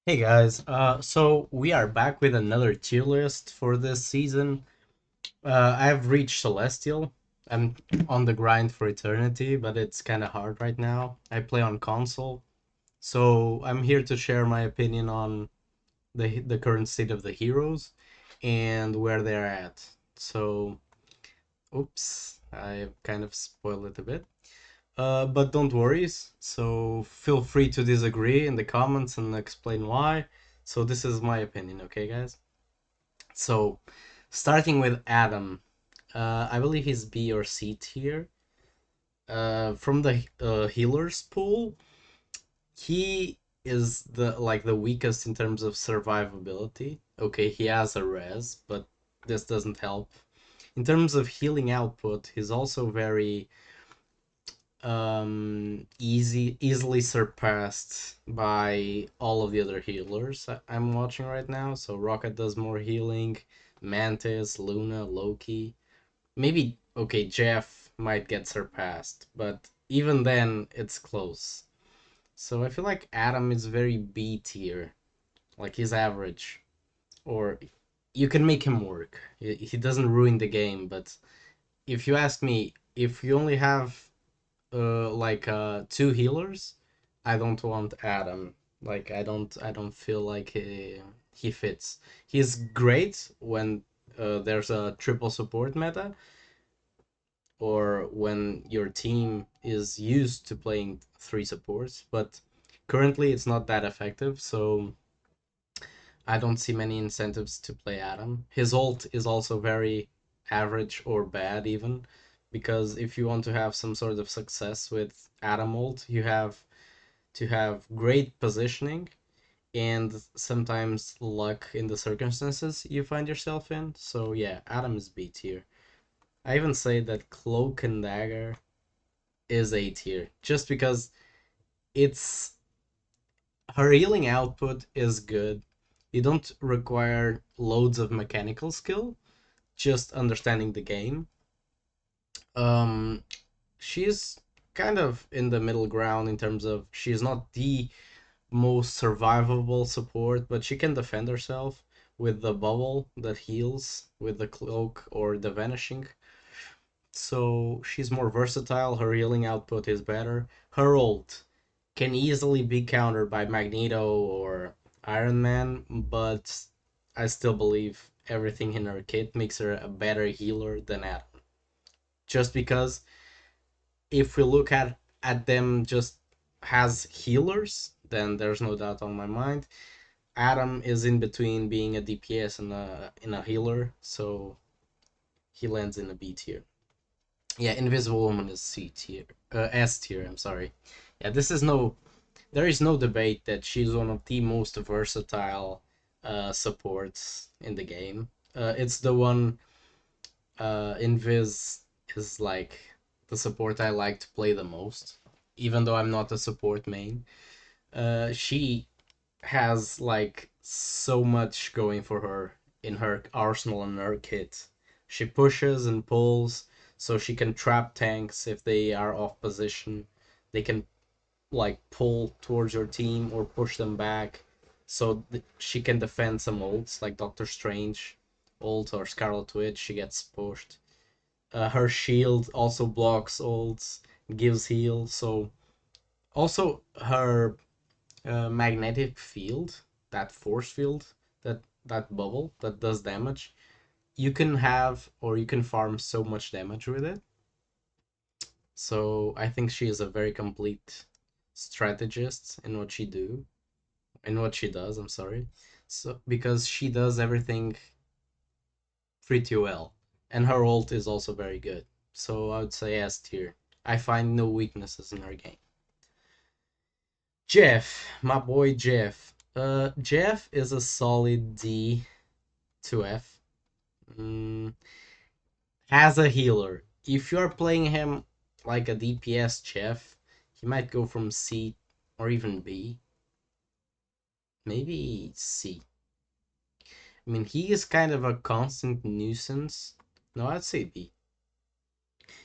Hey guys, so we are back with another tier list for this season. I've reached Celestial. I'm on the grind for Eternity, but it's kind of hard right now. I play on console, so I'm here to share my opinion on the current state of the heroes and where they're at. So, oops, I kind of spoiled it a bit. But don't worry. So feel free to disagree in the comments and explain why. So this is my opinion, okay, guys? So starting with Adam, I believe he's B or C tier. From the healers pool, he is the weakest in terms of survivability. Okay, he has a res, but this doesn't help. In terms of healing output, he's also very easily surpassed by all of the other healers I'm watching right now. So Rocket does more healing, Mantis, Luna, Loki. Maybe okay, Jeff might get surpassed, but even then it's close. So I feel like Adam is very B tier, like he's average, or you can make him work. He doesn't ruin the game, but if you ask me, if you only have two healers, I don't want Adam. Like I don't feel like he fits. He's great when there's a triple support meta or when your team is used to playing three supports, but currently it's not that effective, so I don't see many incentives to play Adam. His ult is also very average or bad even, because if you want to have some sort of success with Adam ult, you have to have great positioning and sometimes luck in the circumstances you find yourself in. So yeah, Adam is B tier. I even say that Cloak and Dagger is A tier, just because it's her healing output is good. You don't require loads of mechanical skill, just understanding the game. Um, she's kind of in the middle ground in terms of she's not the most survivable support, but she can defend herself with the bubble that heals, with the cloak or the vanishing. So she's more versatile, her healing output is better. Her ult can easily be countered by Magneto or Iron Man, but I still believe everything in her kit makes her a better healer than Adam. Just because if we look at them just as healers, then there's no doubt on my mind. Adam is in between being a DPS and a healer, so he lands in a B tier. Yeah, Invisible Woman is C tier, S tier. I'm sorry. Yeah, there is no debate that she's one of the most versatile supports in the game. It's the one Invis is like the support I like to play the most, even though I'm not a support main. She has like so much going for her in her arsenal and her kit. She pushes and pulls, so she can trap tanks if they are off position. They can like pull towards your team or push them back, so she can defend some ults like Doctor Strange ult or Scarlet Witch. She gets pushed. Her shield also blocks ults, gives heal. So also her magnetic field, that force field, that bubble that does damage, you can have or you can farm so much damage with it. So I think she is a very complete strategist in what she does. I'm sorry. So because she does everything pretty well, and her ult is also very good. So I would say S tier. I find no weaknesses in her game. Jeff, my boy Jeff. Jeff is a solid D to F. Mm, as a healer, if you're playing him like a DPS Jeff, he might go from C or even B, maybe C. I mean, he is kind of a constant nuisance. No, I'd say B.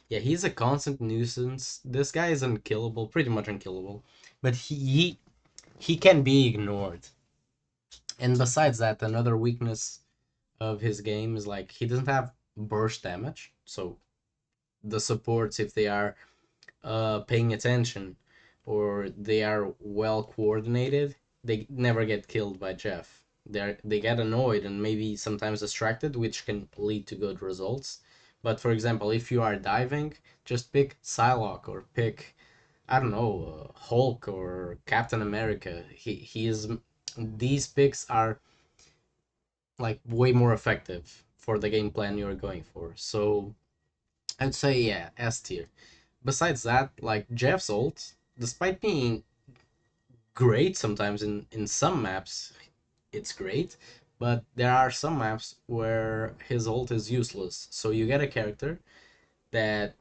Yeah, he's a constant nuisance. This guy is unkillable, pretty much unkillable, but he can be ignored. And besides that, another weakness of his game is like he doesn't have burst damage. So the supports, if they are paying attention or they are well coordinated, they never get killed by Jeff. They get annoyed and maybe sometimes distracted, which can lead to good results. But for example, if you are diving, just pick Psylocke or pick, I don't know, Hulk or Captain America. He is, these picks are like way more effective for the game plan you're going for. So I'd say yeah, S tier. Besides that, like Jeff's ult, despite being great sometimes in some maps, it's great, but there are some maps where his ult is useless. So you get a character that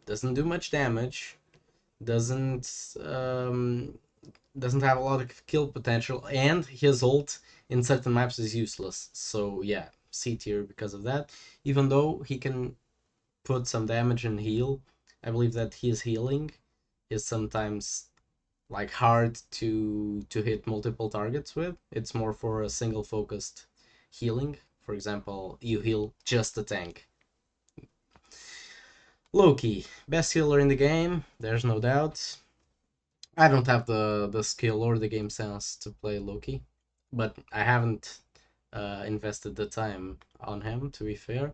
doesn't do much damage, doesn't doesn't have a lot of kill potential, and his ult in certain maps is useless. So yeah, C tier because of that. Even though he can put some damage and heal, I believe that his healing is sometimes like hard to hit multiple targets with. It's more for a single focused healing. For example, you heal just the tank. Loki, best healer in the game, there's no doubt. I don't have the skill or the game sense to play Loki, but I haven't invested the time on him. To be fair,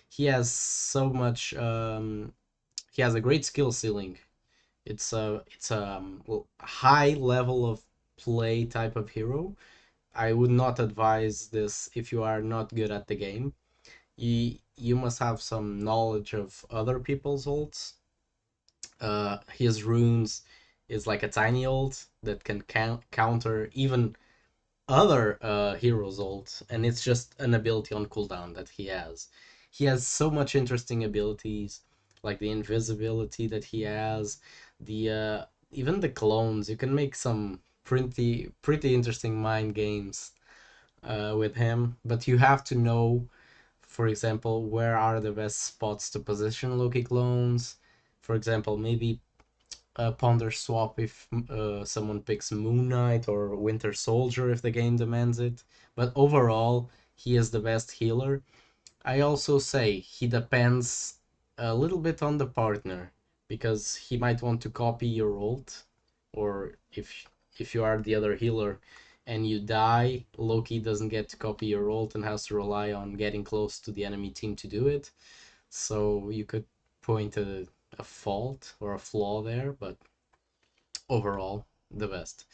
he has so much. He has a great skill ceiling. It's a high level of play type of hero. I would not advise this if you are not good at the game. You must have some knowledge of other people's ults. His runes is like a tiny ult that can counter even other heroes' ult, and it's just an ability on cooldown that he has. He has so much interesting abilities, like the invisibility that he has, the even the clones. You can make some pretty interesting mind games with him, but you have to know, for example, where are the best spots to position Loki clones. For example, maybe ponder swap if someone picks Moon Knight or Winter Soldier if the game demands it. But overall, he is the best healer. I also say he depends a little bit on the partner because he might want to copy your ult, or if you are the other healer and you die, Loki doesn't get to copy your ult and has to rely on getting close to the enemy team to do it. So you could point a fault or a flaw there, but overall the best.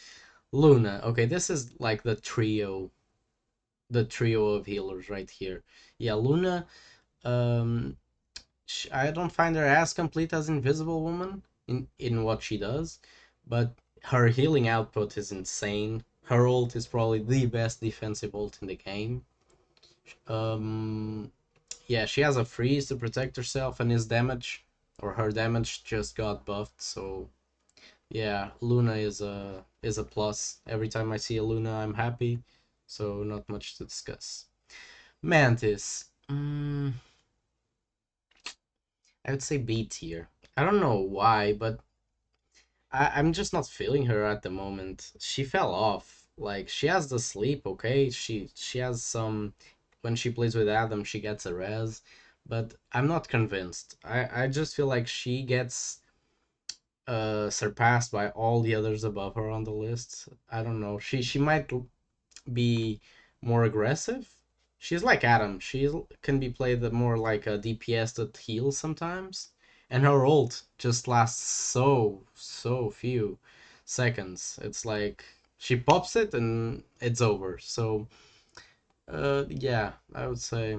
Luna. Okay, this is like the trio of healers right here. Yeah, Luna. Um, I don't find her as complete as Invisible Woman in what she does, but her healing output is insane. Her ult is probably the best defensive ult in the game. Um, yeah, she has a freeze to protect herself, and his damage or her damage just got buffed, so yeah, Luna is a plus. Every time I see a Luna, I'm happy. So not much to discuss. Mantis. I would say B tier. I don't know why, but I'm just not feeling her at the moment. She fell off. Like she has the sleep, okay. She has some. When she plays with Adam, she gets a res, but I'm not convinced. I just feel like she gets surpassed by all the others above her on the list. I don't know. She might be more aggressive. She's like Adam. She can be played more like a DPS that heals sometimes, and her ult just lasts so few seconds. It's like she pops it and it's over. So yeah, I would say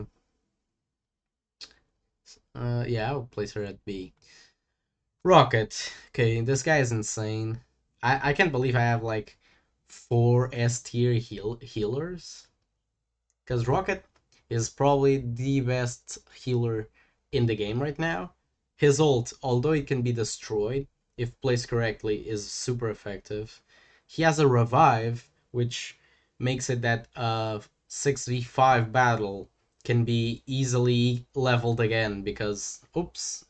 yeah, I would place her at B. Rocket. Okay, this guy is insane. I can't believe I have like four S tier healers. Because Rocket is probably the best healer in the game right now. His ult, although it can be destroyed if placed correctly, is super effective. He has a revive, which makes it that a 6v5 battle can be easily leveled again because, oops,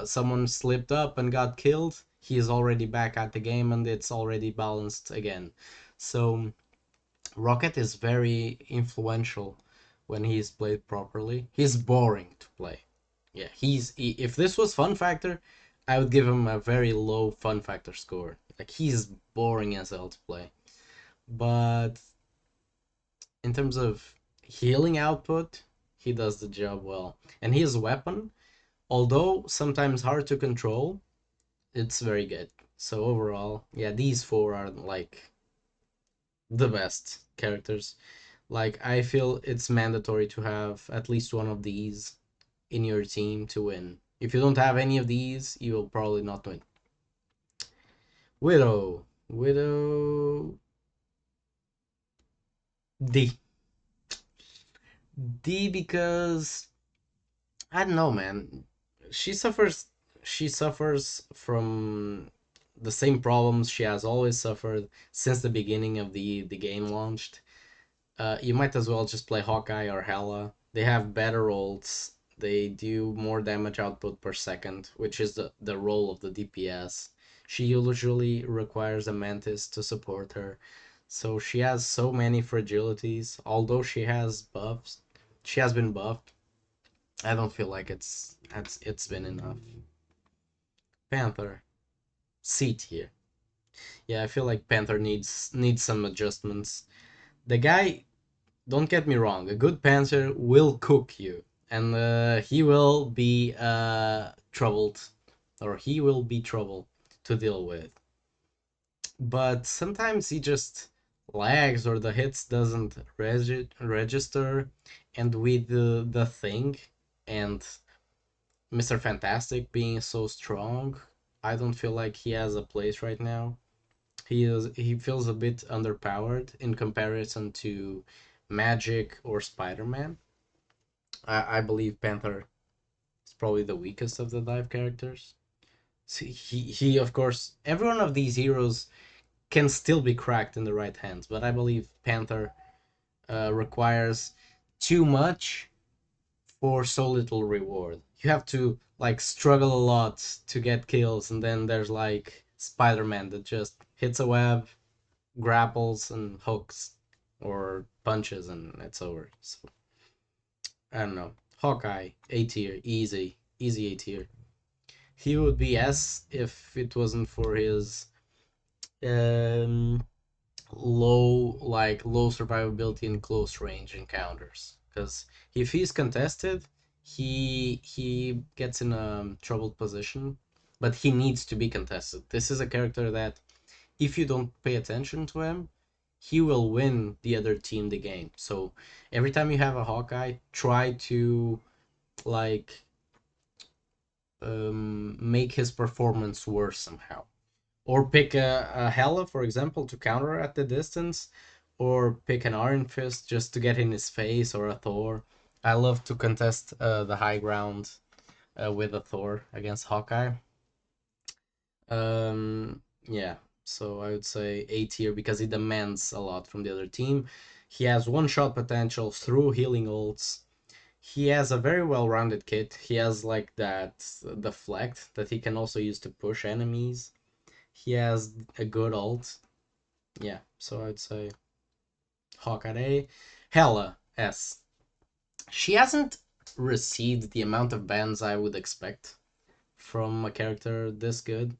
someone slipped up and got killed. He is already back at the game and it's already balanced again. So Rocket is very influential when he's played properly. He's boring to play. Yeah, if this was fun factor, I would give him a very low fun factor score. Like he's boring as hell to play. But in terms of healing output, he does the job well. And his weapon, although sometimes hard to control, it's very good. So overall, yeah, these four are like the best characters. Like I feel it's mandatory to have at least one of these in your team to win. If you don't have any of these, you will probably not win. Widow D. D because I don't know, man. She suffers she suffers from the same problems she has always suffered since the beginning of the game launched. You might as well just play Hawkeye or Hela. They have better ults. They do more damage output per second, which is the role of the DPS. She usually requires a Mantis to support her. So she has so many fragilities. Although she has been buffed. I don't feel like it's been enough. Panther, C tier. Yeah, I feel like Panther needs some adjustments. The guy, don't get me wrong, a good Panther will cook you, and he will be troubled, or he will be trouble to deal with. But sometimes he just lags or the hits doesn't register, and with the thing and Mr. Fantastic being so strong, I don't feel like he has a place right now. He feels a bit underpowered in comparison to Magic or Spider-Man. I believe Panther is probably the weakest of the dive characters. So he of course every one of these heroes can still be cracked in the right hands, but I believe Panther requires too much for so little reward. You have to like struggle a lot to get kills, and then there's like Spider-Man that just hits a web, grapples and hooks or punches and it's over. So I don't know. Hawkeye, A tier, easy A tier. He would be S if it wasn't for his um low survivability in close range encounters. Because if he's contested, he gets in a troubled position, but he needs to be contested. This is a character that if you don't pay attention to him, he will win the other team the game. So every time you have a Hawkeye, try to like make his performance worse somehow. Or pick a Hela, for example, to counter at the distance, or pick an Iron Fist just to get in his face, or a Thor. I love to contest the high ground with a Thor against Hawkeye. Yeah, so I would say A tier because he demands a lot from the other team. He has one shot potential through healing ults. He has a very well rounded kit. He has like that deflect that he can also use to push enemies. He has a good ult. Yeah, so I'd say Hawkeye A. Hela S. She hasn't received the amount of bans I would expect from a character this good.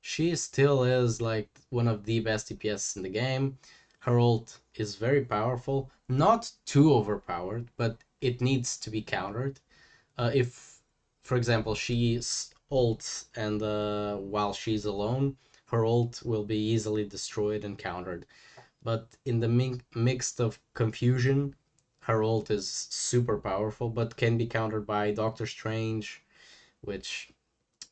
She still is like one of the best DPS in the game. Her ult is very powerful, not too overpowered, but it needs to be countered. If, for example, she ults and while she's alone, her ult will be easily destroyed and countered. But in the mix of confusion, her ult is super powerful, but can be countered by Doctor Strange, which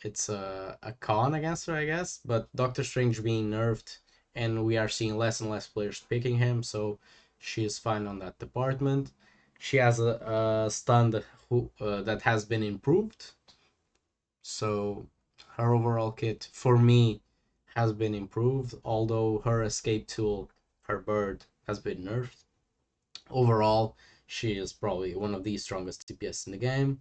it's a con against her, I guess. But Doctor Strange being nerfed, and we are seeing less and less players picking him, so she is fine on that department. She has a stun that has been improved, so her overall kit for me has been improved. Although her escape tool, her bird, has been nerfed. Overall, she is probably one of the strongest DPS in the game.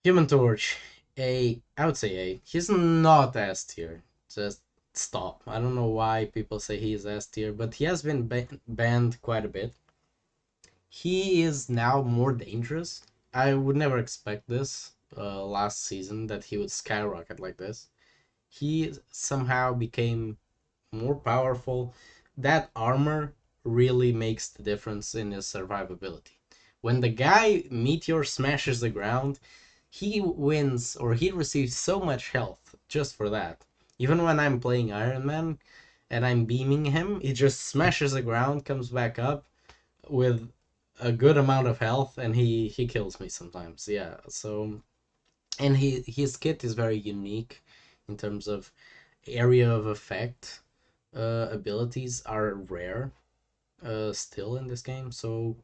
Human Torch, I would say A. He's not S tier. Just stop. I don't know why people say he is S tier, but he has been banned quite a bit. He is now more dangerous. I would never expect this last season that he would skyrocket like this. He somehow became more powerful. That armor really makes the difference in his survivability. When the guy Meteor smashes the ground, he wins or he receives so much health just for that. Even when I'm playing Iron Man and I'm beaming him, he just smashes the ground, comes back up with a good amount of health, and he kills me sometimes. Yeah. So and his kit is very unique in terms of area of effect. Abilities are rare still in this game, so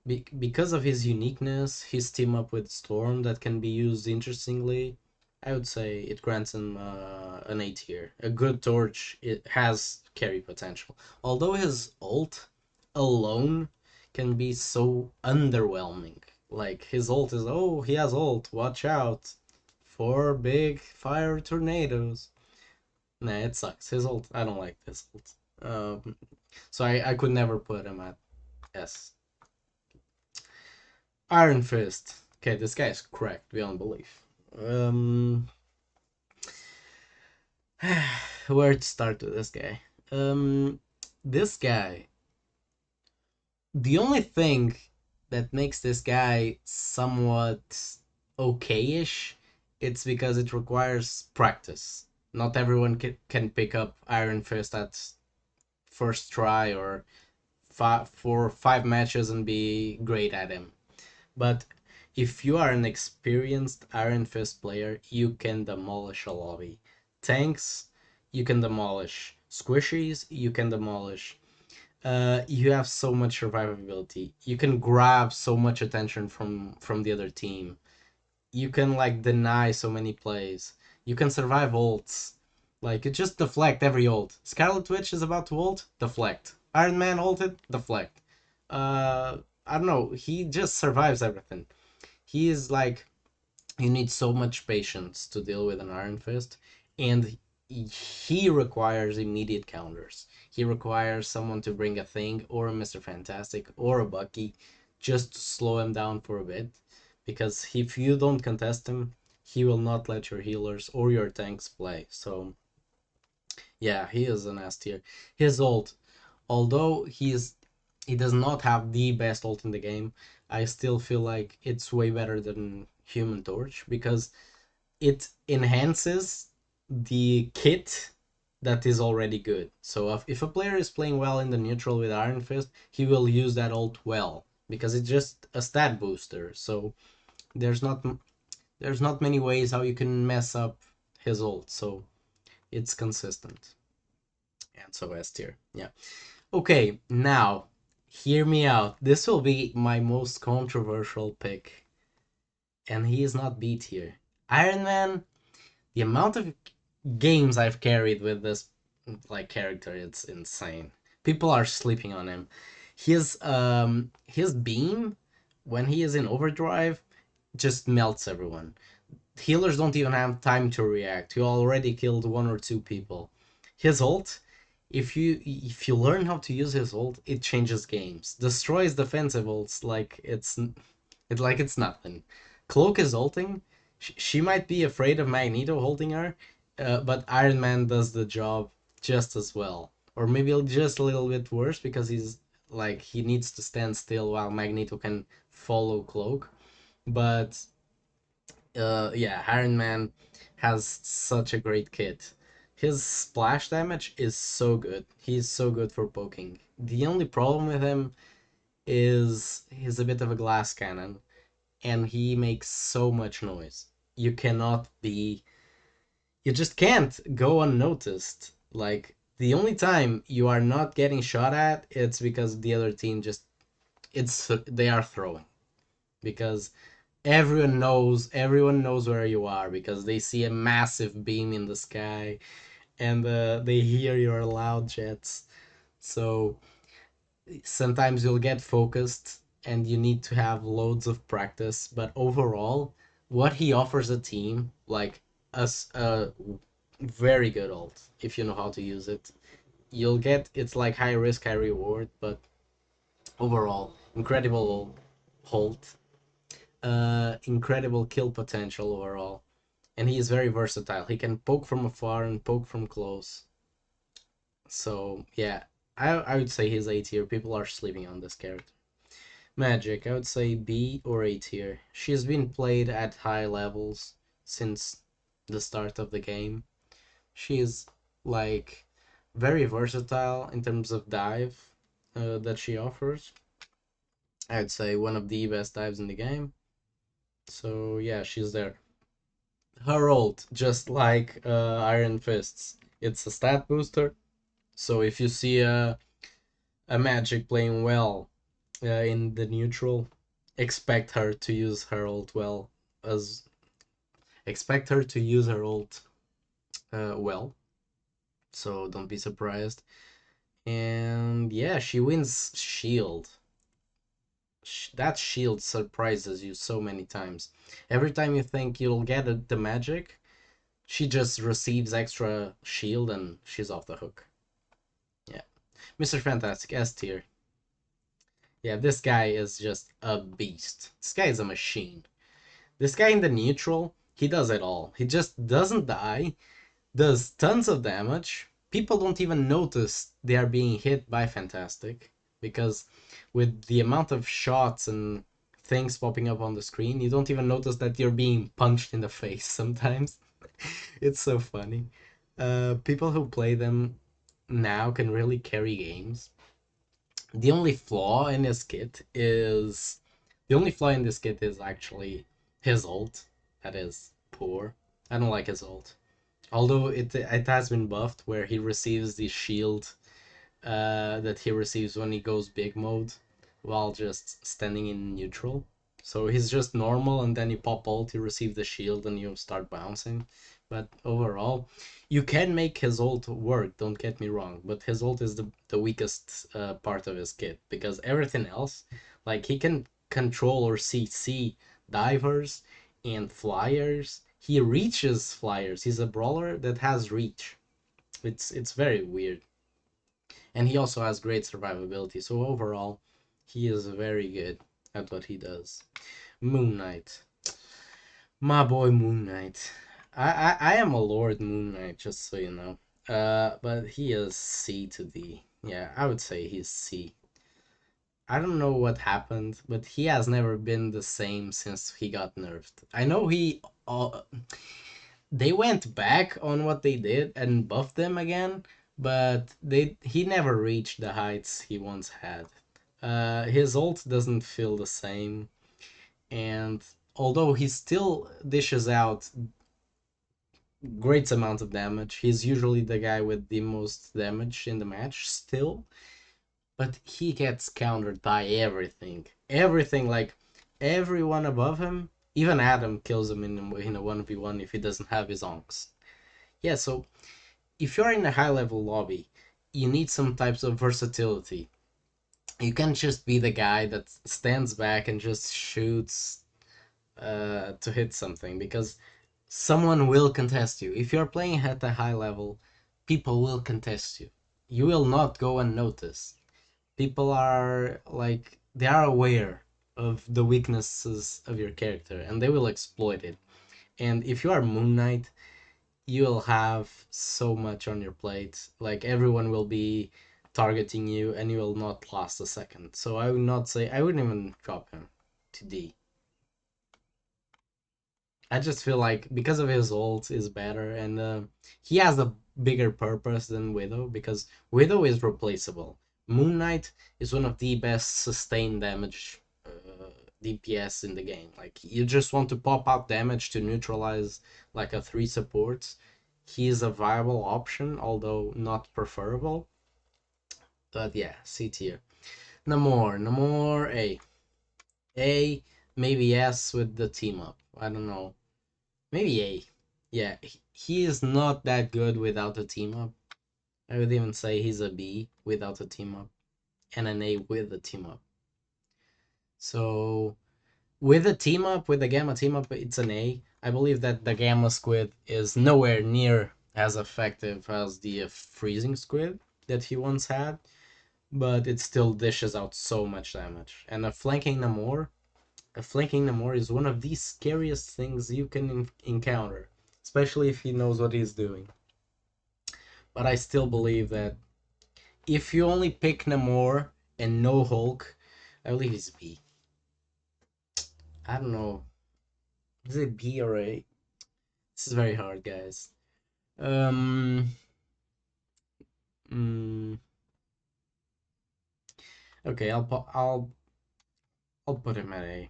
because of his uniqueness, his team up with Storm that can be used interestingly, I would say it grants him an A tier. A good torch, it has carry potential. Although his ult alone can be so underwhelming. Like his ult is, oh, he has ult, watch out. Four big fire tornadoes. Nah, it sucks. His ult, I don't like this ult. So I could never put him at S. Iron Fist. Okay, this guy is cracked beyond belief. Where to start with this guy? This guy. The only thing that makes this guy somewhat okay-ish, it's because it requires practice. Not everyone can pick up Iron Fist at first try or for 5 matches and be great at him. But if you are an experienced Iron Fist player, you can demolish a lobby. Tanks, you can demolish. Squishies, you can demolish. You have so much survivability. You can grab so much attention from the other team. You can like deny so many plays. You can survive ults. Like it just deflect every ult. Scarlet Witch is about to ult, deflect. Iron Man ulted, deflect. I don't know. He just survives everything. He is like you need so much patience to deal with an Iron Fist, and he requires immediate counters. He requires someone to bring a thing or a Mr. Fantastic or a Bucky just to slow him down for a bit, because if you don't contest him, he will not let your healers or your tanks play. So yeah, he is an S tier. His ult, although he does not have the best ult in the game, I still feel like it's way better than Human Torch because it enhances the kit that is already good. So if a player is playing well in the neutral with Iron Fist, he will use that ult well because it's just a stat booster. So there's not there's not many ways how you can mess up his ult. So it's consistent. And so S tier. Yeah. Okay, now hear me out. This will be my most controversial pick, and he is not B tier. Iron Man. The amount of games I've carried with this like character, it's insane. People are sleeping on him. His beam when he is in overdrive just melts everyone. Healers don't even have time to react. He already killed one or two people. His ult, if you learn how to use his ult, it changes games. Destroys defensive ults like it's nothing. Cloak is ulting. She might be afraid of Magneto holding her, but Iron Man does the job just as well, or maybe just a little bit worse because he needs to stand still while Magneto can follow Cloak. But yeah, Iron Man has such a great kit. His splash damage is so good. He's so good for poking. The only problem with him is he's a bit of a glass cannon, and he makes so much noise. You cannot be. You just can't go unnoticed. Like, the only time you are not getting shot at, it's because the other team just. They are throwing. Because everyone knows where you are because they see a massive beam in the sky and they hear your loud jets. So sometimes you'll get focused and you need to have loads of practice, but overall what he offers a team like us Very good ult if you know how to use it. You'll get it's like high risk, high reward, but overall, incredible ult. Incredible kill potential overall. And he is very versatile. He can poke from afar and poke from close. So yeah, I would say he's A tier. People are sleeping on this character. Magic, I would say B or A tier. She's been played at high levels since the start of the game. She's like very versatile in terms of dive that she offers. I'd say one of the best dives in the game. So yeah, she's there. Her ult, just like Iron Fists, it's a stat booster. So if you see a magic playing well in the neutral, expect her to use her ult well. As expect her to use her ult well. So don't be surprised. And yeah, she wins shield. That shield surprises you so many times. Every time you think you'll get the magic, she just receives extra shield and she's off the hook. Yeah. Mr. Fantastic, S tier. Yeah, this guy is just a beast. This guy is a machine. This guy in the neutral, he does it all. He just doesn't die, does tons of damage. People don't even notice they are being hit by Fantastic because with the amount of shots and things popping up on the screen, you don't even notice that you're being punched in the face sometimes. It's so funny. People who play them now can really carry games. The only flaw in his kit is the only flaw in this kit is actually his ult. That is poor. I don't like his ult. Although it has been buffed where he receives the shield that he receives when he goes big mode while just standing in neutral. So he's just normal and then you pop ult, you receive the shield and you start bouncing. But overall, you can make his ult work, don't get me wrong, but his ult is the weakest part of his kit because everything else, like he can control or CC divers and flyers. He reaches flyers. He's a brawler that has reach. It's very weird. And he also has great survivability. So overall, he is very good at what he does. Moon Knight, my boy Moon Knight. I am a Lord Moon Knight, just so you know. But he is C to D. Yeah, I would say he's C. I don't know what happened, but he has never been the same since he got nerfed. I know they went back on what they did and buffed them again, but he never reached the heights he once had. His ult doesn't feel the same, and although he still dishes out great amount of damage, he's usually the guy with the most damage in the match still, but he gets countered by everything. Everything, like everyone above him, even Adam kills him in a 1v1 if he doesn't have his onks. Yeah, so if you're in a high level lobby, you need some types of versatility. You can't just be the guy that stands back and just shoots to hit something because someone will contest you. If you're playing at a high level, people will contest you. You will not go unnoticed. People are like, they are aware of the weaknesses of your character and they will exploit it. And if you are Moon Knight, you'll have so much on your plate. Like everyone will be targeting you and you will not last a second. So I would not say, I wouldn't even drop him to D. I just feel like because of his ult is better and he has a bigger purpose than Widow because Widow is replaceable. Moon Knight is one of the best sustained damage DPS in the game. Like you just want to pop out damage to neutralize like a 3 supports. He is a viable option, although not preferable. But yeah, C tier. Namor A. A, maybe S with the team up. I don't know. Maybe A. Yeah, he is not that good without a team up. I would even say he's a B without a team up, and an A with a team up. So with a team up, with the Gamma team up, it's an A. I believe that the Gamma Squid is nowhere near as effective as the freezing squid that he once had, but it still dishes out so much damage. And a flanking Namor is one of the scariest things you can encounter, especially if he knows what he's doing. But I still believe that if you only pick Namor and no Hulk, I believe he's B. I don't know. Is it B or A? This is very hard, guys. Um. mm, okay, I'll put him at A.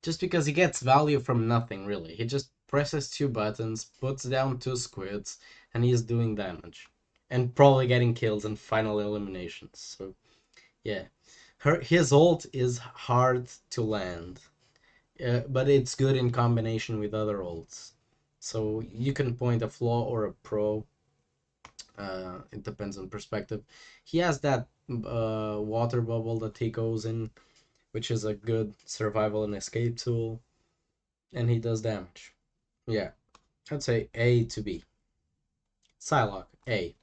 Just because he gets value from nothing, really. He just presses two buttons, puts down two squids, and he's doing damage. And probably getting kills and final eliminations. So, yeah. His ult is hard to land, but it's good in combination with other ults. So you can point a flaw or a pro. It depends on perspective. He has that water bubble that he goes in, which is a good survival and escape tool, and he does damage. Yeah, I'd say A to B. Psylocke, A.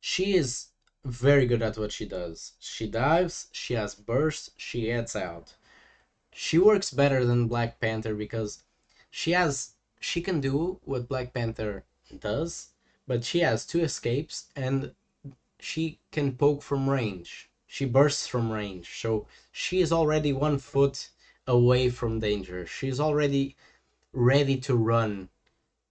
She is very good at what she does. She dives, she has bursts, she gets out. She works better than Black Panther because she can do what Black Panther does, but she has two escapes and she can poke from range. She bursts from range, so she is already 1 foot away from danger. She's already ready to run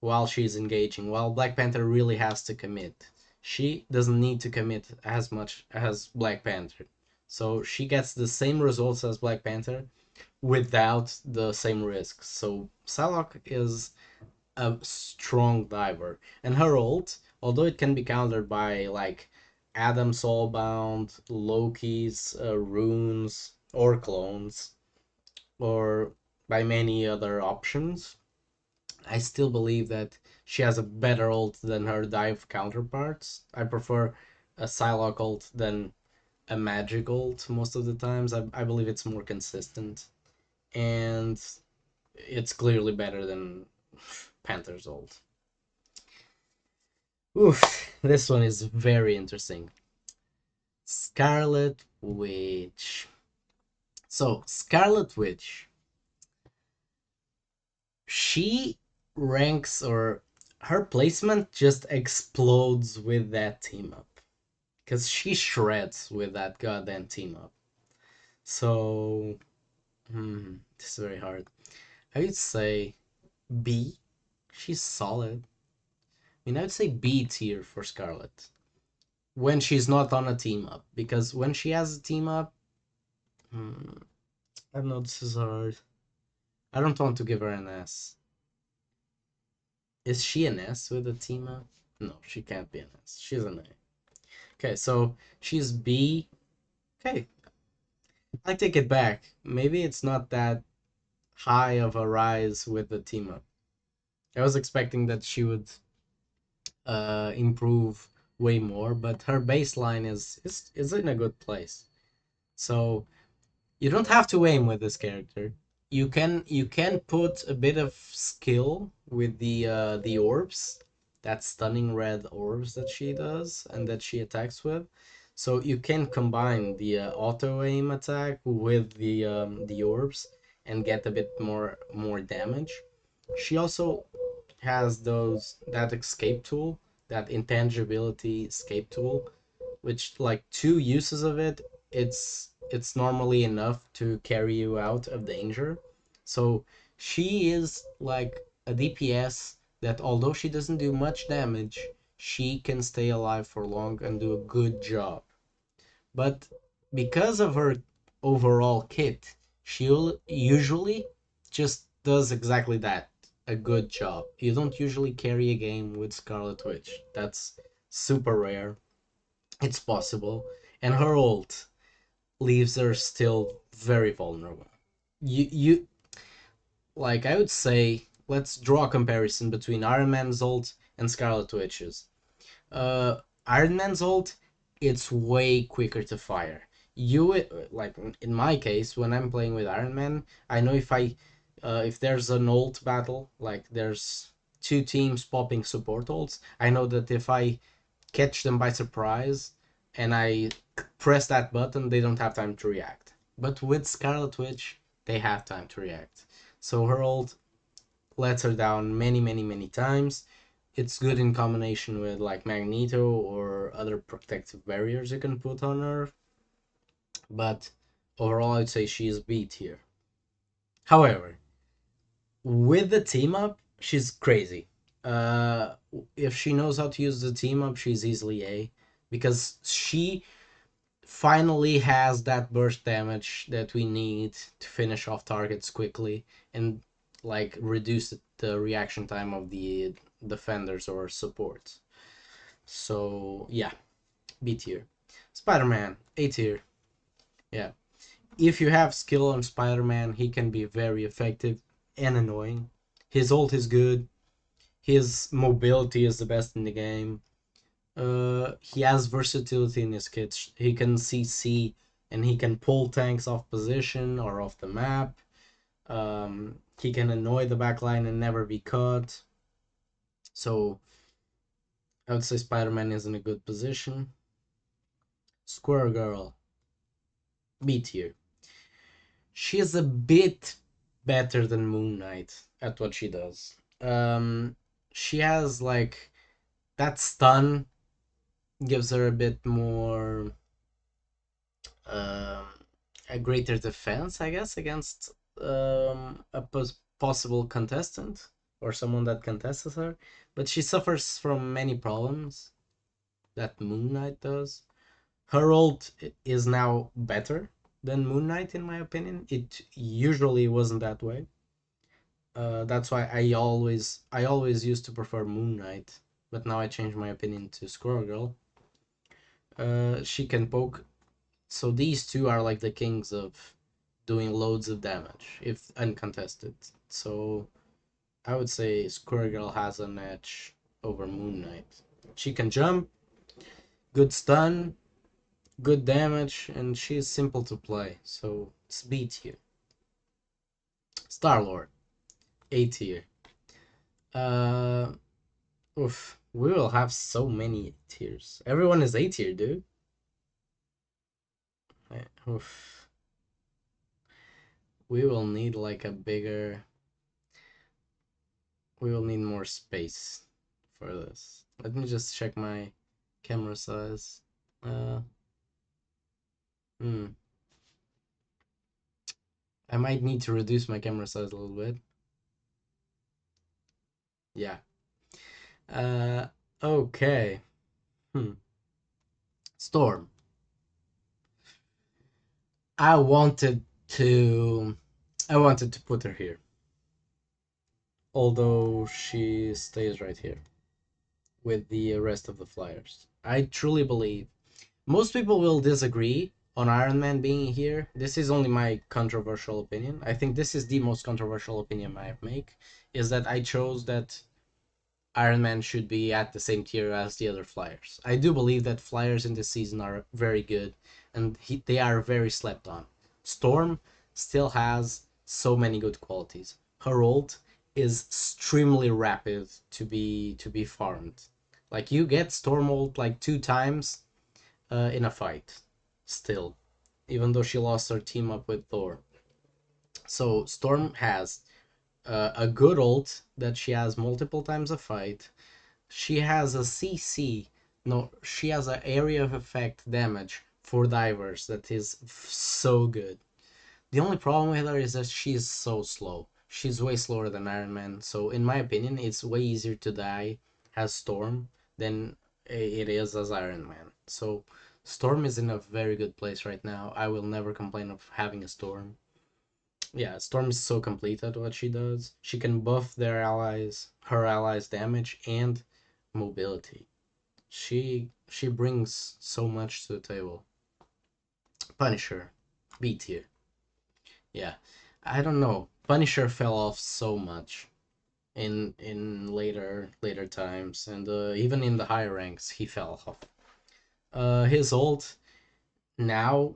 while she's engaging, while Black Panther really has to commit. She doesn't need to commit as much as Black Panther. So she gets the same results as Black Panther without the same risks. So Psylocke is a strong diver. And her ult, although it can be countered by like Adam Soulbound, Loki's runes, or clones, or by many other options, I still believe that she has a better ult than her dive counterparts. I prefer a Psylocke ult than a magic ult most of the times. I believe it's more consistent. And it's clearly better than Panther's ult. Oof, this one is very interesting. Scarlet Witch. So, Scarlet Witch, she ranks, or her placement just explodes with that team up. Because she shreds with that goddamn team up. So, this is very hard. I would say B. She's solid. I mean, I would say B tier for Scarlet when she's not on a team up. Because when she has a team up, I don't know, this is hard. I don't want to give her an S. Is she an S with a team up? No, she can't be an S. She's an A. Okay, so she's B. Okay, I take it back. Maybe it's not that high of a rise with the team up. I was expecting that she would improve way more, but her baseline is in a good place. So you don't have to aim with this character. You can put a bit of skill with the orbs, that stunning red orbs that she does and that she attacks with. So you can combine the auto aim attack with the orbs and get a bit more damage. She also has that escape tool, that intangibility escape tool, which like two uses of it, it's normally enough to carry you out of danger. So she is like a DPS that, although she doesn't do much damage, she can stay alive for long and do a good job. But because of her overall kit, she'll usually just does exactly that, a good job. You don't usually carry a game with Scarlet Witch. That's super rare. It's possible. And her ult leaves her still very vulnerable. You like, I would say, let's draw a comparison between Iron Man's ult and Scarlet Witch's. uh Iron Man's ult, it's way quicker to fire. You like, in my case, when I'm playing with Iron Man, I know if there's an ult battle, like there's two teams popping support ults, I know that if I catch them by surprise and I press that button, they don't have time to react. But with Scarlet Witch, they have time to react. So her ult lets her down many, many, many times. It's good in combination with like Magneto or other protective barriers you can put on her. But overall, I'd say she's B tier. However, with the team up, she's crazy. Uh, if she knows how to use the team up, she's easily A, because she finally has that burst damage that we need to finish off targets quickly and like reduce the reaction time of the defenders or supports. So yeah, B tier. Spider-Man, A tier. Yeah. If you have skill on Spider-Man, he can be very effective and annoying. His ult is good. His mobility is the best in the game. He has versatility in his kits. He can CC and he can pull tanks off position or off the map. He can annoy the backline and never be caught. So I would say Spider-Man is in a good position. Squirrel Girl, B tier. She is a bit better than Moon Knight at what she does. She has like that stun gives her a bit more um, a greater defense, I guess, against a possible contestant or someone that contests her. But she suffers from many problems that Moon Knight does. Her ult is now better than Moon Knight, in my opinion. It usually wasn't that way. That's why I always used to prefer Moon Knight, but now I changed my opinion to Squirrel Girl. She can poke, so these two are like the kings of doing loads of damage if uncontested. So I would say Squirrel Girl has an edge over Moon Knight. She can jump, good stun, good damage, and she's simple to play. So it's B tier. Star Lord, A tier. Uh, oof, we will have so many tiers. Everyone is A tier, dude. Oof. We will need like a bigger. We will need more space for this. Let me just check my camera size. Uh, hmm. I might need to reduce my camera size a little bit. Yeah. Uh, okay. Hmm. Storm. I wanted to I wanted to put her here. Although she stays right here with the rest of the flyers. I truly believe most people will disagree on Iron Man being here. This is only my controversial opinion. I think this is the most controversial opinion I make, is that I chose that Iron Man should be at the same tier as the other flyers. I do believe that flyers in this season are very good and they are very slept on. Storm still has so many good qualities. Her ult is extremely rapid to be farmed. Like you get Storm ult like 2 times in a fight still, even though she lost her team up with Thor. So Storm has a good ult that she has multiple times a fight. She has a CC. No, she has an area of effect damage for divers that is so good. The only problem with her is that she's so slow. She's way slower than Iron Man. So in my opinion, it's way easier to die as Storm than it is as Iron Man. So Storm is in a very good place right now. I will never complain of having a Storm. Yeah, Storm is so complete at what she does. She can buff her allies' damage and mobility. She brings so much to the table. Punisher, B tier. Yeah, I don't know. Punisher fell off so much in later times, and even in the higher ranks, he fell off. His ult now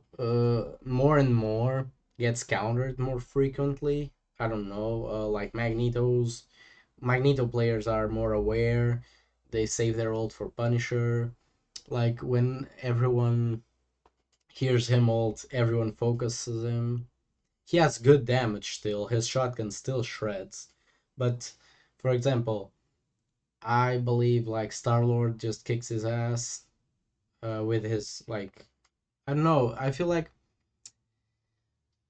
more and more gets countered more frequently. I don't know, like Magneto's Magneto players are more aware. They save their ult for Punisher. Like when everyone hears him ult, everyone focuses him. He has good damage still. His shotgun still shreds. But for example, I believe like Star Lord just kicks his ass with his like I don't know. I feel like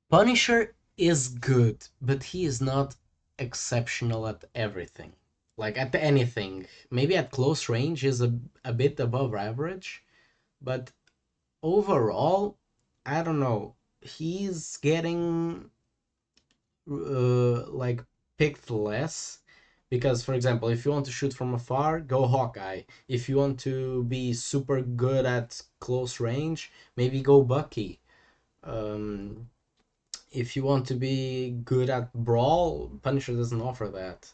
Punisher is good, but he is not exceptional at everything. Like at anything. Maybe at close range is a bit above average, but overall, I don't know. He's getting like picked less because, for example, if you want to shoot from afar, go Hawkeye. If you want to be super good at close range, maybe go Bucky. Um, if you want to be good at brawl, Punisher doesn't offer that.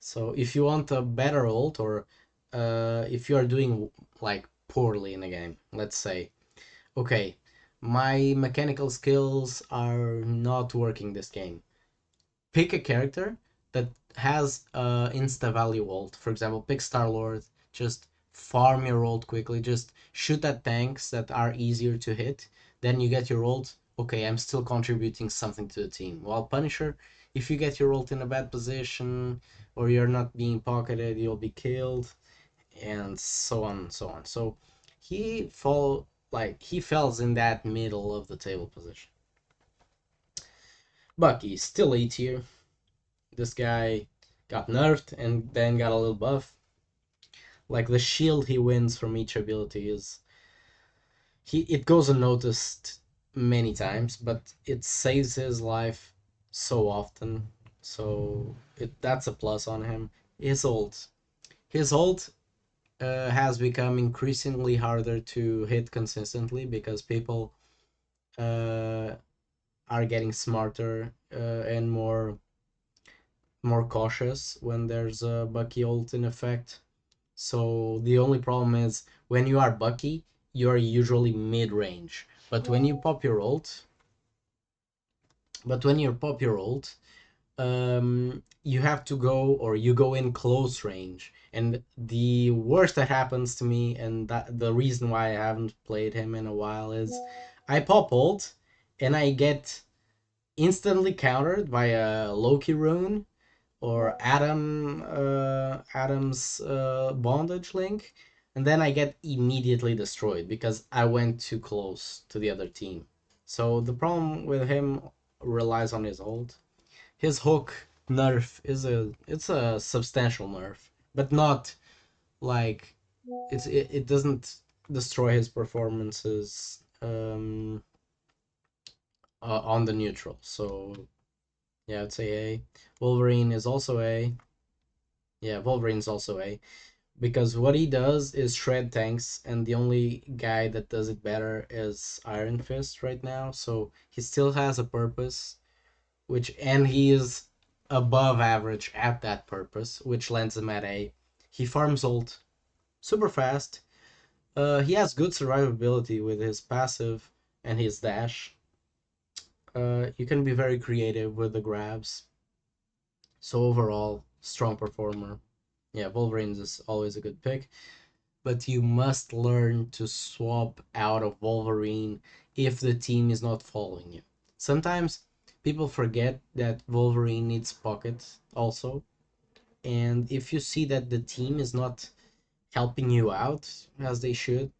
So if you want a better ult, or if you are doing like poorly in a game, let's say, okay, my mechanical skills are not working this game. Pick a character that has insta value ult. For example, pick Star Lord. Just farm your ult quickly. Just shoot at tanks that are easier to hit. Then you get your ult. Okay, I'm still contributing something to the team. While Punisher, if you get your ult in a bad position or you're not being pocketed, you'll be killed, and so on and so on. So he falls in that middle of the table position. Bucky still A tier. This guy got nerfed and then got a little buff. Like the shield he wins from each ability is it goes unnoticed many times, but it saves his life so often. So that's a plus on him. His ult has become increasingly harder to hit consistently because people uh, are getting smarter and more cautious when there's a Bucky ult in effect. So the only problem is when you are Bucky, you're usually mid range. But when you pop your ult, you have to go or you go in close range. And the worst that happens to me, and that the reason why I haven't played him in a while, is I pop ult and I get instantly countered by a Loki rune or Adam's bondage link, and then I get immediately destroyed because I went too close to the other team. So the problem with him relies on his ult. His hook nerf it's a substantial nerf, but not like it doesn't destroy his performances on the neutral. So yeah, I'd say A. Wolverine is also A. Yeah, Wolverine's also A. Because what he does is shred tanks, and the only guy that does it better is Iron Fist right now. So he still has a purpose, and he is above average at that purpose, which lands him at A. He farms ult super fast. He has good survivability with his passive and his dash. You can be very creative with the grabs. So overall, strong performer. Yeah, Wolverine is always a good pick. But you must learn to swap out of Wolverine if the team is not following you. Sometimes people forget that Wolverine needs pockets also, and if you see that the team is not helping you out as they should,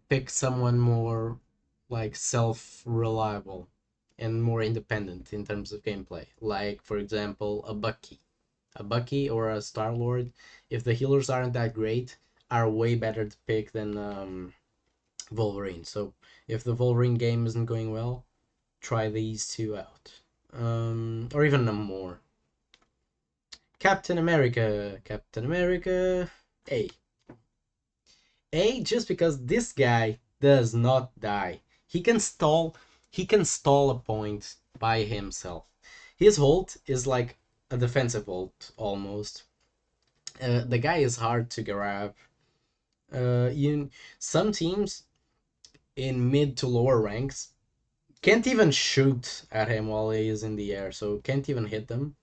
pick someone more like self-reliable and more independent in terms of gameplay. Like for example, a Bucky or a Star Lord, if the healers aren't that great, are way better to pick than Wolverine. So if the Wolverine game isn't going well, try these two out, or even more. Captain America, A. A just because this guy does not die. He can stall a point by himself. His ult is like a defensive ult almost. The guy is hard to grab. You Some teams in mid to lower ranks can't even shoot at him while he is in the air, so can't even hit them.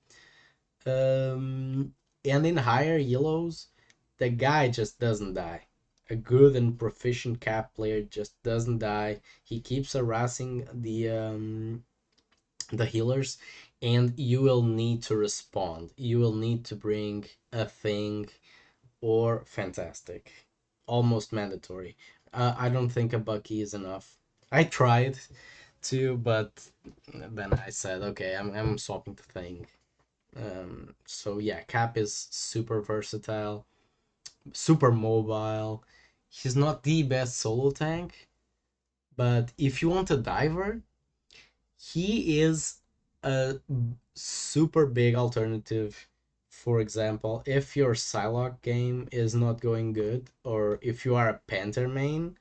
Um, and in higher yellows, the guy just doesn't die. A good and proficient cap player just doesn't die. He keeps harassing the healers, and you will need to respond. You will need to bring a thing or fantastic, almost mandatory. I don't think a Bucky is enough. I tried to, but then I said, okay, I'm swapping the thing. So yeah, Cap is super versatile, super mobile. He's not the best solo tank, but if you want a diver, he is a super big alternative. For example, if your Psylocke game is not going good, or if you are a Panther main,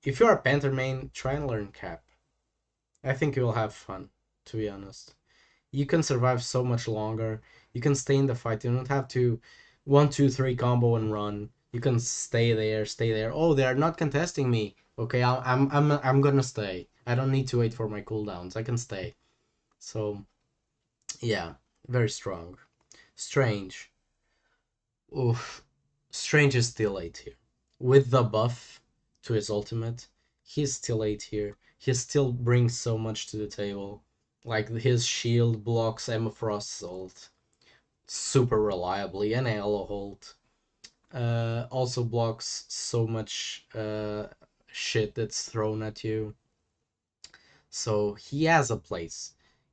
if you are a Panther main, try and learn Cap. I think you will have fun, to be honest. You can survive so much longer. You can stay in the fight. You don't have to 1, 2, 3 combo and run. You can stay there, stay there. Oh, they are not contesting me. Okay, I'm gonna stay. I don't need to wait for my cooldowns. I can stay. So yeah, very strong. Strange. Oof. Strange is still 8 here. With the buff to his ultimate, he's still 8 here. He still brings so much to the table. Like his shield blocks Emma Frost's ult super reliably and Elo ult. Also blocks so much shit that's thrown at you. So he has a place.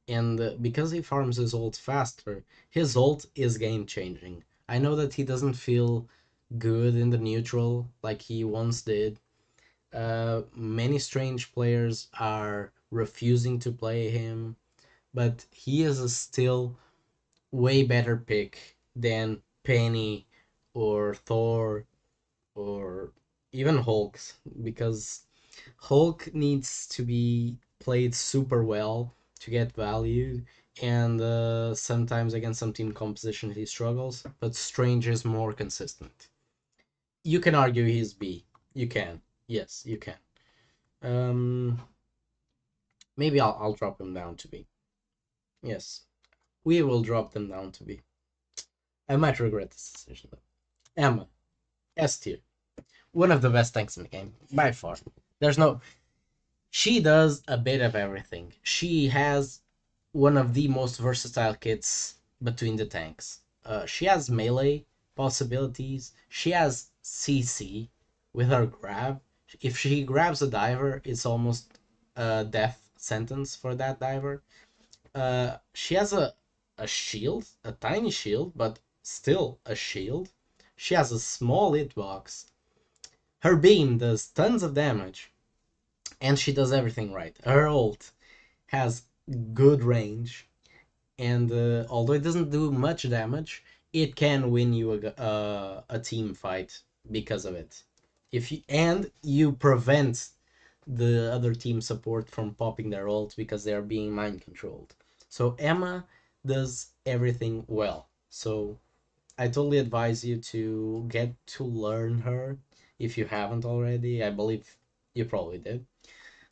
And because he farms his ult faster, his ult is game changing. I know that he doesn't feel good in the neutral like he once did. Many strange players are refusing to play him, but he is a still way better pick than Penny or Thor or even Hulk, because Hulk needs to be played super well to get value, and sometimes against some team composition he struggles, but Strange is more consistent. You can argue he's B. You can. Yes, you can. Um, Maybe I'll drop him down to B. Yes, we will drop them down to B. I might regret this decision though. Emma, S tier. One of the best tanks in the game, by far. There's no. She does a bit of everything. She has one of the most versatile kits between the tanks. She has melee possibilities. She has CC with her grab. If she grabs a diver, it's almost a death sentence for that diver. She has a shield, a tiny shield, but still a shield. She has a small hitbox. Her beam does tons of damage, and she does everything right. Her ult has good range, and although it doesn't do much damage, it can win you a team fight because of it. If you and you prevent the other team support from popping their ult because they are being mind controlled. So Emma does everything well. So I totally advise you to get to learn her if you haven't already. I believe you probably did,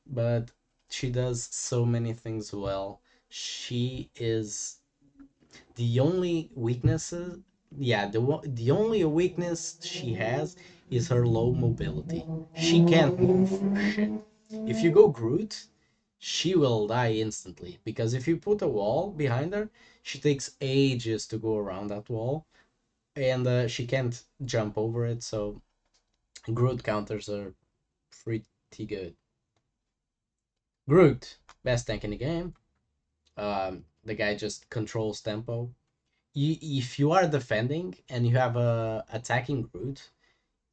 but she does so many things well. She is the only weaknesses. Yeah, the only weakness she has is her low mobility. She can't move for shit. If you go Groot, she will die instantly because if you put a wall behind her, she takes ages to go around that wall, and she can't jump over it. So Groot counters are pretty good. Groot, best tank in the game. The guy just controls tempo. If you are defending and you have a attacking Groot,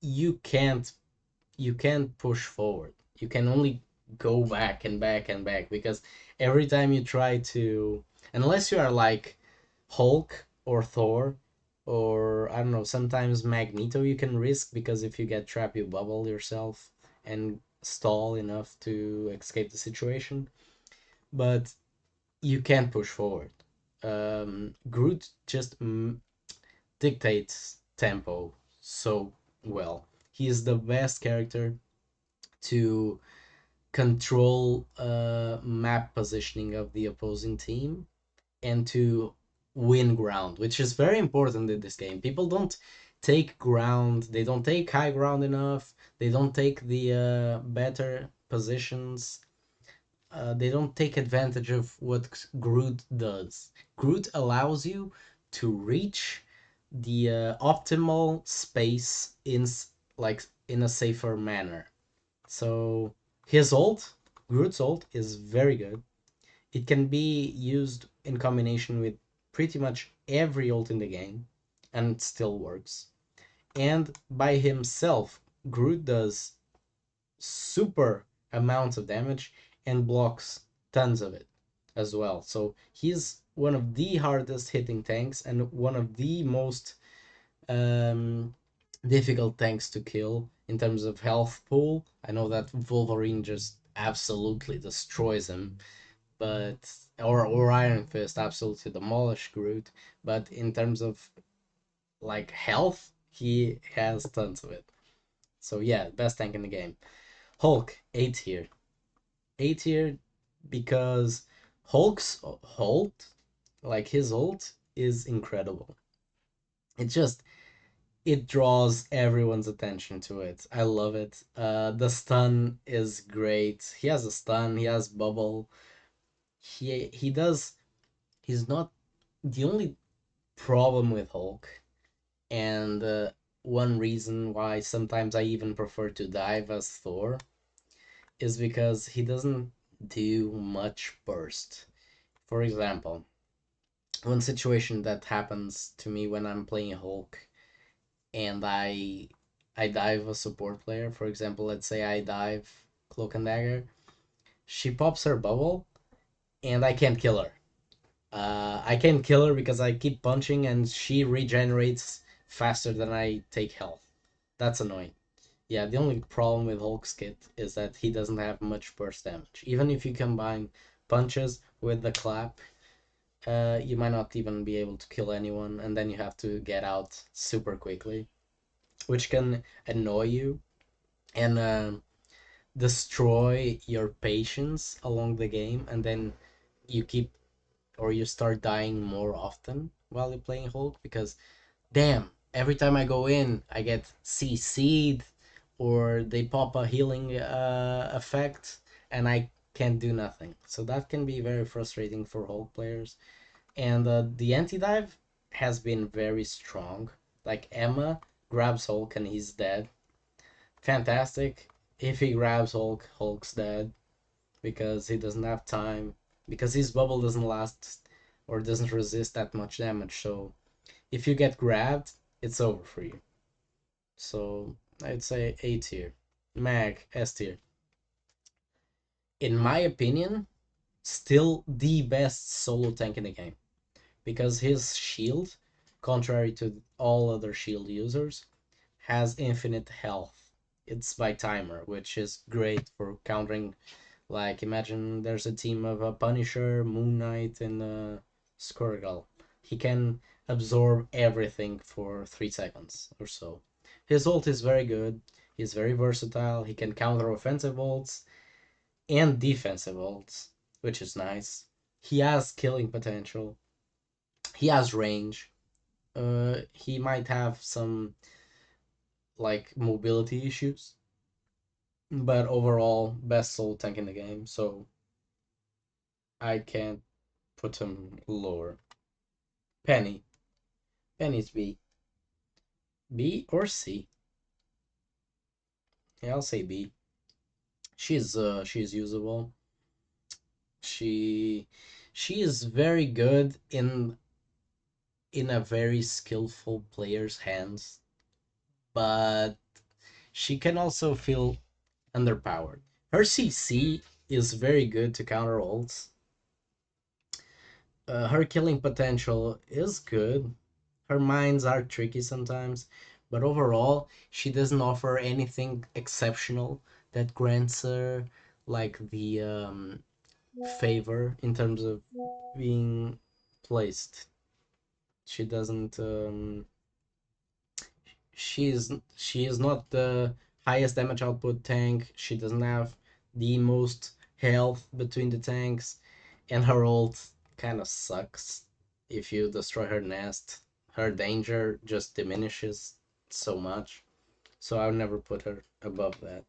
you can't you can't push forward. You can only go back and back and back because every time you try to, unless you are like Hulk or Thor or I don't know, sometimes Magneto you can risk because if you get trapped you bubble yourself and stall enough to escape the situation. But you can't push forward. Groot just dictates tempo so well. He is the best character to control map positioning of the opposing team and to win ground, which is very important in this game. People don't take ground, they don't take high ground enough, they don't take the better positions, they don't take advantage of what Groot does. Groot allows you to reach the optimal space like in a safer manner. So his ult, Groot's ult, is very good. It can be used in combination with pretty much every ult in the game, and it still works. And by himself, Groot does super amounts of damage and blocks tons of it as well. So he's one of the hardest hitting tanks and one of the most um, difficult tanks to kill in terms of health pool. I know that Wolverine just absolutely destroys him, but or Iron Fist absolutely demolish Groot. But in terms of like health, he has tons of it. So yeah, best tank in the game. Hulk, A tier. A tier because Hulk's ult, like his ult, is incredible. It just it draws everyone's attention to it. I love it. The stun is great. He has a stun. He has bubble. He does. He's not the only problem with Hulk, and one reason why sometimes I even prefer to dive as Thor is because he doesn't do much burst. For example, one situation that happens to me when I'm playing Hulk and I dive a support player, for example, let's say I dive Cloak and Dagger, she pops her bubble and I can't kill her. I can't kill her because I keep punching and she regenerates faster than I take health. That's annoying. Yeah, the only problem with Hulk's kit is that he doesn't have much burst damage. Even if you combine punches with the clap, you might not even be able to kill anyone, and then you have to get out super quickly, which can annoy you and destroy your patience along the game, and then you keep or you start dying more often while you're playing Hulk because damn, every time I go in, I get CC'd or they pop a healing effect and I can't do nothing. So that can be very frustrating for Hulk players. And the anti-dive has been very strong. Like Emma grabs Hulk and he's dead. Fantastic. If he grabs Hulk, Hulk's dead because he doesn't have time. Because his bubble doesn't last or doesn't resist that much damage. So if you get grabbed, it's over for you. So I'd say A tier. Mag, S tier. In my opinion, still the best solo tank in the game. Because his shield, contrary to all other shield users, has infinite health. It's by timer, which is great for countering. Like, imagine there's a team of a Punisher, Moon Knight, and Squirtle. He can absorb everything for 3 seconds or so. His ult is very good. He's very versatile. He can counter offensive ults and defensive ults, which is nice. He has killing potential. He has range. He might have some like mobility issues, but overall, best soul tank in the game. So I can't put him lower. Penny. Penny's B. B or C. Yeah, I'll say B. She's usable. She she is very good in a very skillful player's hands, but she can also feel underpowered. Her CC is very good to counter ults. Her killing potential is good. Her mines are tricky sometimes, but overall, she doesn't offer anything exceptional that grants her like the favor in terms of being placed. She doesn't. She is not the highest damage output tank. She doesn't have the most health between the tanks, and her ult kind of sucks. If you destroy her nest, her danger just diminishes so much. So I would never put her above that.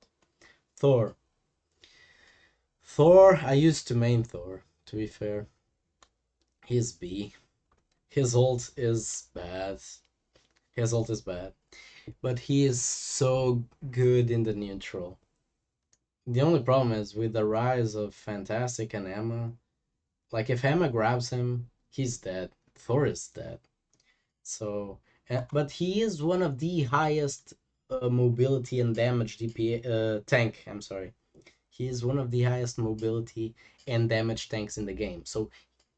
Thor. Thor, I used to main Thor, to be fair. He's B. His ult is bad. His ult is bad. But he is so good in the neutral. The only problem is with the rise of Fantastic and Emma. Like, if Emma grabs him, he's dead. Thor is dead. So, but he is one of the highest mobility and damage DP tank. I'm sorry. He is one of the highest mobility and damage tanks in the game. So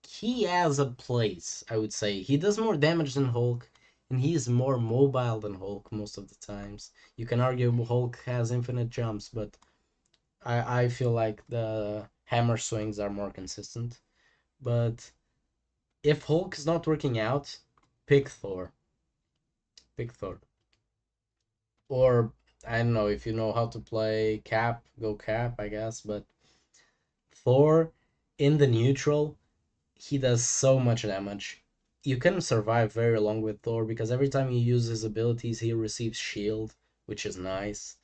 he has a place, I would say. He does more damage than Hulk, and he is more mobile than Hulk most of the times. You can argue Hulk has infinite jumps, but I feel like the hammer swings are more consistent. But if Hulk is not working out, pick Thor. Pick Thor. Or I don't know if you know how to play Cap, go Cap, I guess. But Thor in the neutral, he does so much damage. You can survive very long with Thor because every time you use his abilities, he receives shield, which is nice.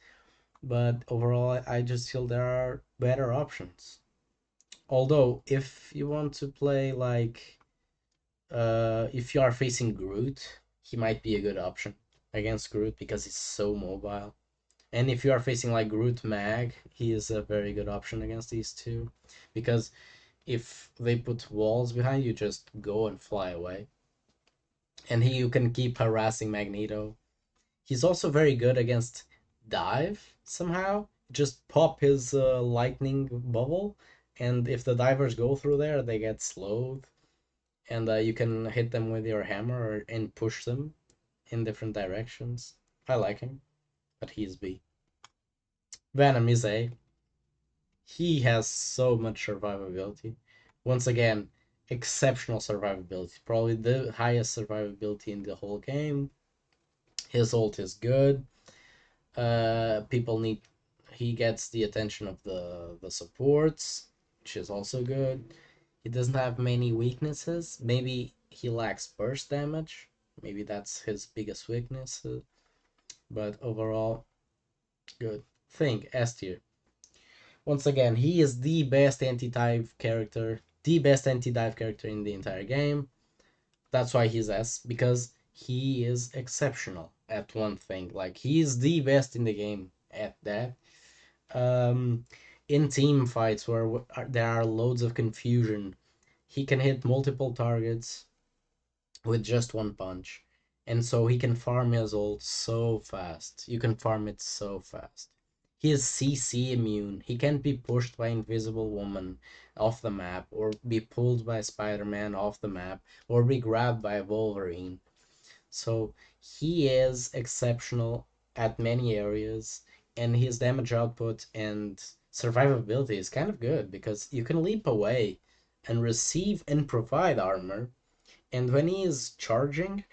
But overall, I just feel there are better options. Although, if you want to play like, if you are facing Groot, he might be a good option against Groot because he's so mobile. And if you are facing like Groot Mag, he is a very good option against these two because if they put walls behind you, just go and fly away. And you can keep harassing Magneto. He's also very good against dive somehow. Just pop his lightning bubble, and if the divers go through there, they get slowed, and you can hit them with your hammer and push them in different directions. I like him, but he's B. Venom is A. He has so much survivability. Once again, exceptional survivability. Probably the highest survivability in the whole game. His ult is good. People need. He gets the attention of the supports, which is also good. He doesn't have many weaknesses. Maybe he lacks burst damage. Maybe that's his biggest weakness. But overall, good. Think S tier. Once again, he is the best anti-dive character, the best anti-dive character in the entire game. That's why he's S, because he is exceptional at one thing. Like, he is the best in the game at that. Um, in team fights where there are loads of confusion, he can hit multiple targets with just one punch. And so he can farm his ult so fast. You can farm it so fast. He is CC immune. He can't be pushed by Invisible Woman off the map, or be pulled by Spider-Man off the map, or be grabbed by Wolverine. So he is exceptional at many areas, and his damage output and survivability is kind of good because you can leap away and receive and provide armor. And when he is charging,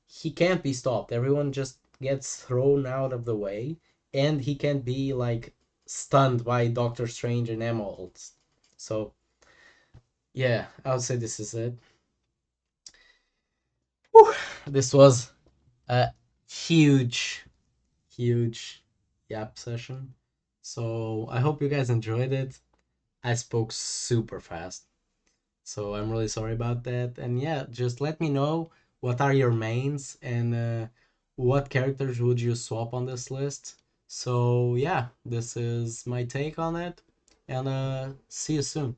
he can't be stopped. Everyone just gets thrown out of the way, and he can be like stunned by Doctor Strange and Emeralds. So yeah, I would say this is it. Whew. This was a huge, huge yap session. So I hope you guys enjoyed it. I spoke super fast. So I'm really sorry about that. And yeah, just let me know what are your mains and what characters would you swap on this list. So yeah, this is my take on it. And see you soon.